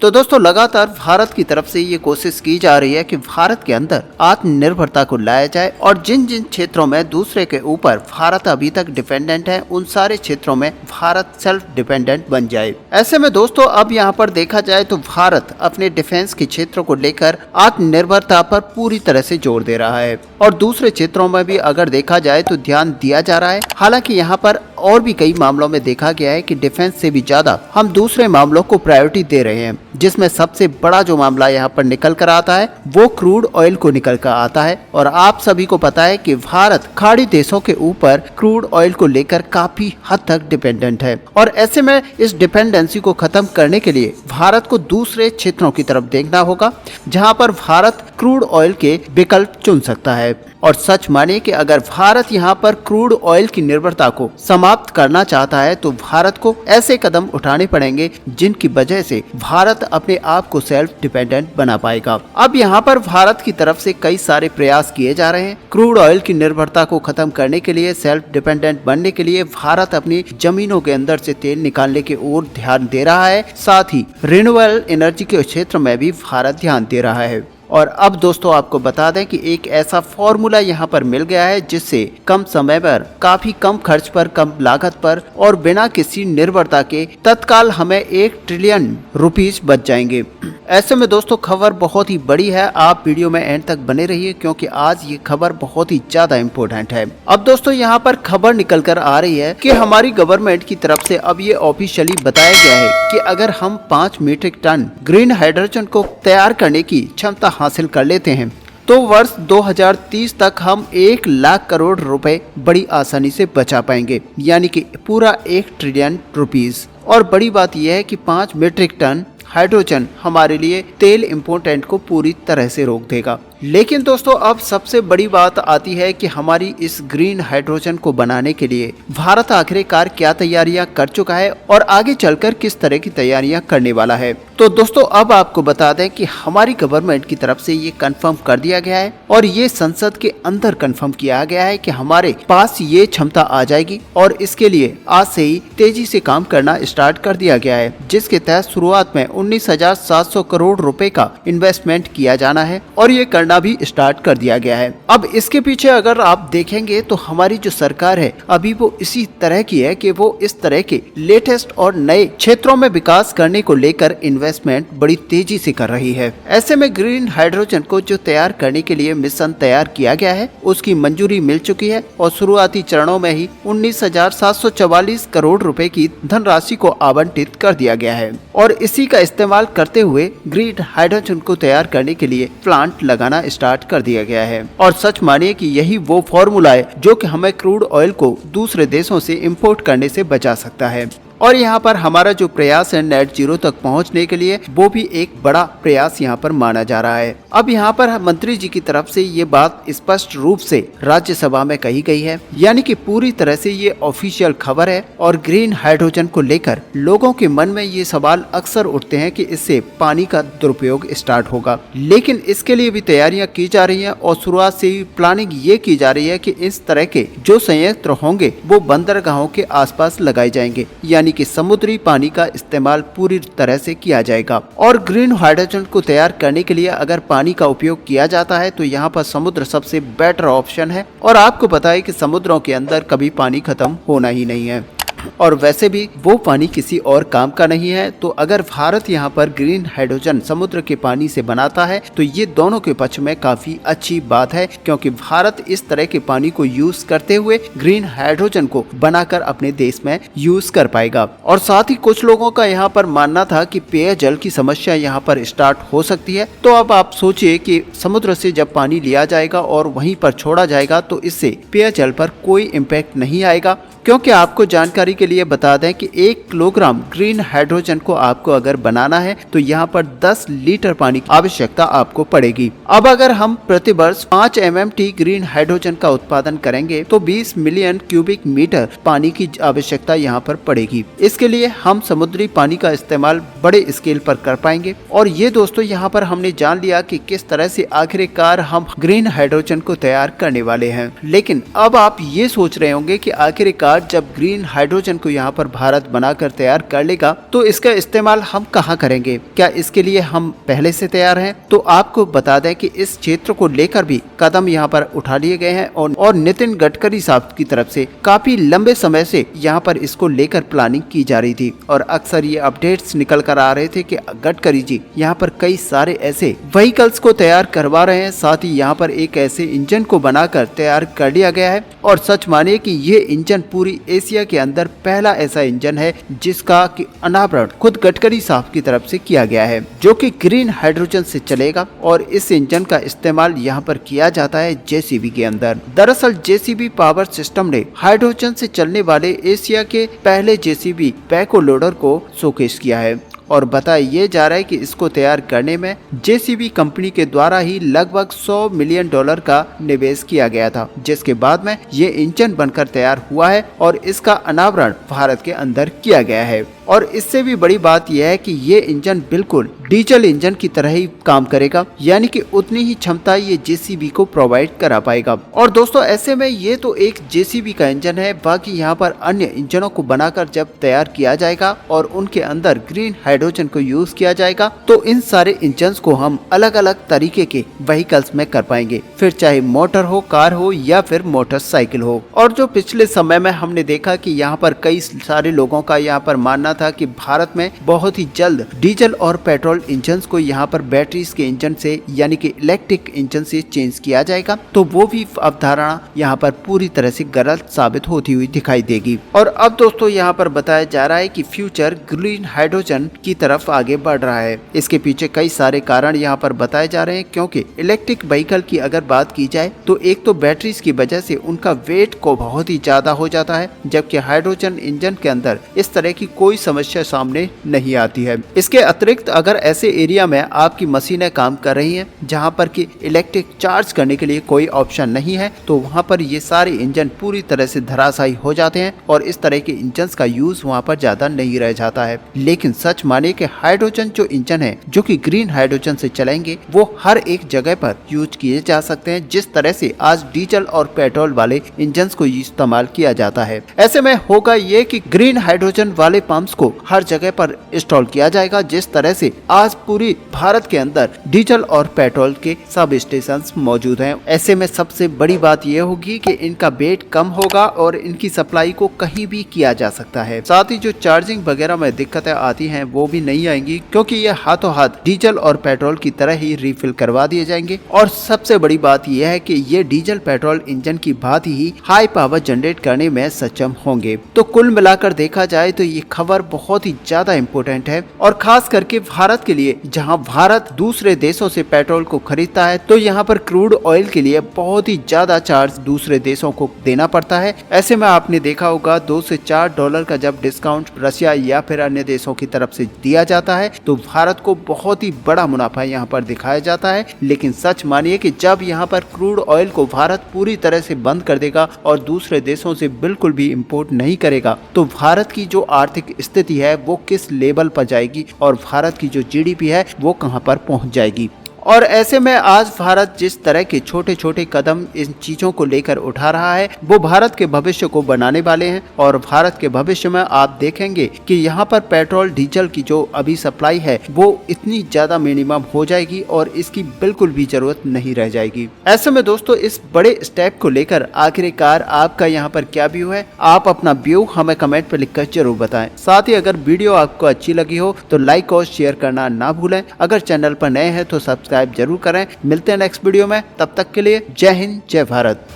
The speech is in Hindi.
तो दोस्तों लगातार भारत की तरफ से ये कोशिश की जा रही है कि भारत के अंदर आत्मनिर्भरता को लाया जाए और जिन जिन क्षेत्रों में दूसरे के ऊपर भारत अभी तक डिपेंडेंट है उन सारे क्षेत्रों में भारत सेल्फ डिपेंडेंट बन जाए। ऐसे में दोस्तों अब यहाँ पर देखा जाए तो भारत अपने डिफेंस के क्षेत्रों को लेकर आत्मनिर्भरता पर पूरी तरह से जोर दे रहा है और दूसरे क्षेत्रों में भी अगर देखा जाए तो ध्यान दिया जा रहा है। हालांकि यहाँ पर और भी कई मामलों में देखा गया है कि डिफेंस से भी ज्यादा हम दूसरे मामलों को प्रायोरिटी दे रहे हैं, जिसमें सबसे बड़ा जो मामला यहाँ पर निकल कर आता है वो क्रूड ऑयल को निकल कर आता है। और आप सभी को पता है कि भारत खाड़ी देशों के ऊपर क्रूड ऑयल को लेकर काफी हद तक डिपेंडेंट है और ऐसे में इस डिपेंडेंसी को खत्म करने के लिए भारत को दूसरे क्षेत्रों की तरफ देखना होगा जहाँ पर भारत क्रूड ऑयल के विकल्प चुन सकता है। और सच मानिए कि अगर भारत यहाँ पर क्रूड ऑयल की निर्भरता को समाप्त करना चाहता है तो भारत को ऐसे कदम उठाने पड़ेंगे जिनकी वजह से भारत अपने आप को सेल्फ डिपेंडेंट बना पाएगा। अब यहाँ पर भारत की तरफ से कई सारे प्रयास किए जा रहे हैं। क्रूड ऑयल की निर्भरता को खत्म करने के लिए, सेल्फ डिपेंडेंट बनने के लिए भारत अपनी जमीनों के अंदर से तेल निकालने की ओर ध्यान दे रहा है। साथ ही रिन्यूएबल एनर्जी के क्षेत्र में भी भारत ध्यान दे रहा है। और अब दोस्तों आपको बता दें कि एक ऐसा फॉर्मूला यहाँ पर मिल गया है जिससे कम समय पर, काफी कम खर्च पर, कम लागत पर और बिना किसी निर्भरता के तत्काल हमें 1 ट्रिलियन रुपीस बच जाएंगे। ऐसे में दोस्तों खबर बहुत ही बड़ी है, आप वीडियो में एंड तक बने रहिए क्योंकि आज ये खबर बहुत ही ज्यादा इम्पोर्टेंट है। अब दोस्तों यहाँ पर खबर निकल कर आ रही है कि हमारी गवर्नमेंट की तरफ से अब ये ऑफिशियली बताया गया है कि अगर हम 5 मीट्रिक टन ग्रीन हाइड्रोजन को तैयार करने की क्षमता हासिल कर लेते हैं तो वर्ष 2030 तक हम 1 लाख करोड़ रुपए बड़ी आसानी से बचा पाएंगे, यानी कि पूरा 1 ट्रिलियन रुपीस। और बड़ी बात यह है कि 5 मीट्रिक टन हाइड्रोजन हमारे लिए तेल इंपोर्टेंट को पूरी तरह से रोक देगा। लेकिन दोस्तों अब सबसे बड़ी बात आती है कि हमारी इस ग्रीन हाइड्रोजन को बनाने के लिए भारत आखिरकार क्या तैयारियां कर चुका है और आगे चलकर किस तरह की तैयारियां करने वाला है। तो दोस्तों अब आपको बता दें कि हमारी गवर्नमेंट की तरफ से ये कंफर्म कर दिया गया है और ये संसद के अंदर कंफर्म किया गया है कि हमारे पास ये क्षमता आ जाएगी और इसके लिए आज से ही तेजी से काम करना स्टार्ट कर दिया गया है, जिसके तहत शुरुआत में 19,700 करोड़ रुपए का इन्वेस्टमेंट किया जाना है और ये करना भी स्टार्ट कर दिया गया है। अब इसके पीछे अगर आप देखेंगे तो हमारी जो सरकार है अभी वो इसी तरह की है कि वो इस तरह के लेटेस्ट और नए क्षेत्रों में विकास करने को लेकर इन्वेस्टमेंट बड़ी तेजी से कर रही है। ऐसे में ग्रीन हाइड्रोजन को जो तैयार करने के लिए मिशन तैयार किया गया है उसकी मंजूरी मिल चुकी है और शुरुआती चरणों में ही 19,744 करोड़ रुपए की धनराशि को आवंटित कर दिया गया है और इसी का इस्तेमाल करते हुए ग्रीन हाइड्रोजन को तैयार करने के लिए प्लांट लगाना स्टार्ट कर दिया गया है। और सच मानिए कि यही वो फॉर्मूला है जो कि हमें क्रूड ऑयल को दूसरे देशों से इंपोर्ट करने से बचा सकता है। और यहाँ पर हमारा जो प्रयास है नेट जीरो तक पहुँचने के लिए वो भी एक बड़ा प्रयास यहाँ पर माना जा रहा है। अब यहाँ पर मंत्री जी की तरफ से ये बात स्पष्ट रूप से राज्यसभा में कही गई है, यानी कि पूरी तरह से ये ऑफिशियल खबर है। और ग्रीन हाइड्रोजन को लेकर लोगों के मन में ये सवाल अक्सर उठते हैं कि इससे पानी का दुरुपयोग स्टार्ट होगा, लेकिन इसके लिए भी तैयारियां की जा रही हैं और शुरुआत से ही प्लानिंग ये की जा रही है कि इस तरह के जो संयंत्र होंगे वो बंदरगाहों के आसपास लगाए जाएंगे, यानी कि समुद्री पानी का इस्तेमाल पूरी तरह से किया जाएगा। और ग्रीन हाइड्रोजन को तैयार करने के लिए अगर पानी का उपयोग किया जाता है तो यहाँ पर समुद्र सबसे बेटर ऑप्शन है और आपको पता है कि समुद्रों के अंदर कभी पानी खत्म होना ही नहीं है और वैसे भी वो पानी किसी और काम का नहीं है। तो अगर भारत यहाँ पर ग्रीन हाइड्रोजन समुद्र के पानी से बनाता है तो ये दोनों के पक्ष में काफी अच्छी बात है, क्योंकि भारत इस तरह के पानी को यूज करते हुए ग्रीन हाइड्रोजन को बनाकर अपने देश में यूज कर पाएगा। और साथ ही कुछ लोगों का यहाँ पर मानना था कि पेयजल की समस्या यहाँ पर स्टार्ट हो सकती है। तो अब आप सोचिए कि समुद्र से जब पानी लिया जाएगा और वहीं पर छोड़ा जाएगा तो इससे पेयजल पर कोई इम्पैक्ट नहीं आएगा, क्योंकि आपको जानकारी के लिए बता दें कि 1 किलोग्राम ग्रीन हाइड्रोजन को आपको अगर बनाना है तो यहाँ पर 10 लीटर पानी की आवश्यकता आपको पड़ेगी। अब अगर हम प्रति वर्ष 5 MMT ग्रीन हाइड्रोजन का उत्पादन करेंगे तो 20 मिलियन क्यूबिक मीटर पानी की आवश्यकता यहाँ पर पड़ेगी। इसके लिए हम समुद्री पानी का इस्तेमाल बड़े स्केल पर कर पाएंगे। और ये दोस्तों यहाँ पर हमने जान लिया कि किस तरह से आखिरकार हम ग्रीन हाइड्रोजन को तैयार करने वाले हैं। लेकिन अब आप ये सोच रहे होंगे कि आखिरकार बाद जब ग्रीन हाइड्रोजन को यहाँ पर भारत बनाकर तैयार कर लेगा तो इसका इस्तेमाल हम कहाँ करेंगे, क्या इसके लिए हम पहले से तैयार हैं? तो आपको बता दें कि इस क्षेत्र को लेकर भी कदम यहाँ पर उठा लिए गए हैं और नितिन गडकरी साहब की तरफ से काफी लंबे समय से यहाँ पर इसको लेकर प्लानिंग की जा रही थी और अक्सर ये अपडेट्स निकल कर आ रहे थे कि गडकरी जी यहाँ पर कई सारे ऐसे व्हीकल्स को तैयार करवा रहे हैं, साथ ही यहाँ पर एक ऐसे इंजन को बनाकर तैयार कर लिया गया है। और सच मानिए कि ये इंजन पूरी एशिया के अंदर पहला ऐसा इंजन है जिसका कि अनावरण खुद गडकरी साहब की तरफ से किया गया है, जो कि ग्रीन हाइड्रोजन से चलेगा और इस इंजन का इस्तेमाल यहाँ पर किया जाता है जेसीबी के अंदर। दरअसल जेसीबी पावर सिस्टम ने हाइड्रोजन से चलने वाले एशिया के पहले जेसीबी बैको लोडर को शोकेस किया है और बताया ये जा रहा है कि इसको तैयार करने में जेसीबी कंपनी के द्वारा ही लगभग $100 मिलियन का निवेश किया गया था, जिसके बाद में ये इंजन बनकर तैयार हुआ है और इसका अनावरण भारत के अंदर किया गया है। और इससे भी बड़ी बात यह है कि ये इंजन बिल्कुल डीजल इंजन की तरह ही काम करेगा, यानी कि उतनी ही क्षमता ये जेसीबी को प्रोवाइड करा पाएगा। और दोस्तों ऐसे में ये तो एक जेसीबी का इंजन है, बाकी यहाँ पर अन्य इंजनों को बनाकर जब तैयार किया जाएगा और उनके अंदर ग्रीन हाइड्रोजन को यूज किया जाएगा तो इन सारे इंजन को हम अलग अलग तरीके के व्हीकल्स में कर पाएंगे, फिर चाहे मोटर हो, कार हो या फिर मोटरसाइकिल हो। और जो पिछले समय में हमने देखा कि यहाँ पर कई सारे लोगों का यहाँ पर मानना था कि भारत में बहुत ही जल्द डीजल और पेट्रोल इंजन को यहाँ पर बैटरीज के इंजन से यानी कि इलेक्ट्रिक इंजन से चेंज किया जाएगा, तो वो भी अवधारणा यहाँ पर पूरी तरह से गलत साबित होती हुई दिखाई देगी। और अब दोस्तों यहाँ पर बताया जा रहा है कि फ्यूचर ग्रीन हाइड्रोजन की तरफ आगे बढ़ रहा है। इसके पीछे कई सारे कारण यहाँ पर बताए जा रहे हैं, क्योंकि इलेक्ट्रिक व्हीकल की अगर बात की जाए तो एक तो बैटरीज की वजह से उनका वेट को बहुत ही ज्यादा हो जाता है, जबकि हाइड्रोजन इंजन के अंदर इस तरह की कोई समस्या सामने नहीं आती है। इसके अतिरिक्त अगर ऐसे एरिया में आपकी मशीनें काम कर रही हैं जहां पर कि इलेक्ट्रिक चार्ज करने के लिए कोई ऑप्शन नहीं है, तो वहां पर ये सारे इंजन पूरी तरह से धराशायी हो जाते हैं और इस तरह के इंजन का यूज वहां पर ज्यादा नहीं रह जाता है। लेकिन सच मानिए कि हाइड्रोजन जो इंजन है जो कि ग्रीन हाइड्रोजन से चलेंगे वो हर एक जगह पर यूज किए जा सकते हैं, जिस तरह से आज डीजल और पेट्रोल वाले इंजन को इस्तेमाल किया जाता है। ऐसे में होगा ये कि ग्रीन हाइड्रोजन वाले पंप्स को हर जगह पर इंस्टॉल किया जाएगा, जिस तरह से आज पूरी भारत के अंदर डीजल और पेट्रोल के सब स्टेशन मौजूद हैं। ऐसे में सबसे बड़ी बात यह होगी कि इनका वेट कम होगा और इनकी सप्लाई को कहीं भी किया जा सकता है। साथ ही जो चार्जिंग वगैरह में दिक्कतें आती हैं वो भी नहीं आएंगी, क्योंकि ये हाथों हाथ डीजल और पेट्रोल की तरह ही रिफिल करवा दिए जाएंगे। और सबसे बड़ी बात यह है कि ये डीजल पेट्रोल इंजन की भांति ही हाई पावर जनरेट करने में सक्षम होंगे। तो कुल मिलाकर देखा जाए तो ये खबर बहुत ही ज्यादा इम्पोर्टेंट है, और खास करके भारत के लिए, जहां भारत दूसरे देशों से पेट्रोल को खरीदता है तो यहां पर क्रूड ऑयल के लिए बहुत ही ज्यादा चार्ज दूसरे देशों को देना पड़ता है। ऐसे में आपने देखा होगा $2 से $4 का जब डिस्काउंट रशिया या फिर अन्य देशों की तरफ से दिया जाता है तो भारत को बहुत ही बड़ा मुनाफा यहाँ पर दिखाया जाता है। लेकिन सच मानिए कि जब यहाँ पर क्रूड ऑयल को भारत पूरी तरह से बंद कर देगा और दूसरे देशों से बिल्कुल भी इम्पोर्ट नहीं करेगा तो भारत की जो आर्थिक स्थिति है वो किस लेवल पर जाएगी और भारत की जो जीडीपी है वो कहां पर पहुंच जाएगी। और ऐसे में आज भारत जिस तरह के छोटे छोटे कदम इन चीजों को लेकर उठा रहा है वो भारत के भविष्य को बनाने वाले हैं। और भारत के भविष्य में आप देखेंगे कि यहाँ पर पेट्रोल डीजल की जो अभी सप्लाई है वो इतनी ज्यादा मिनिमम हो जाएगी और इसकी बिल्कुल भी जरूरत नहीं रह जाएगी। ऐसे में दोस्तों इस बड़े स्टेप को लेकर आखिरकार आपका यहाँ पर क्या व्यू है, आप अपना व्यू हमें कमेंट पर लिखकर जरूर बताएं। साथ ही अगर वीडियो आपको अच्छी लगी हो तो लाइक और शेयर करना ना भूलें। अगर चैनल पर नए हैं तो सब्सक्राइब जरूर करें। मिलते हैं नेक्स्ट वीडियो में, तब तक के लिए जय हिंद जय भारत।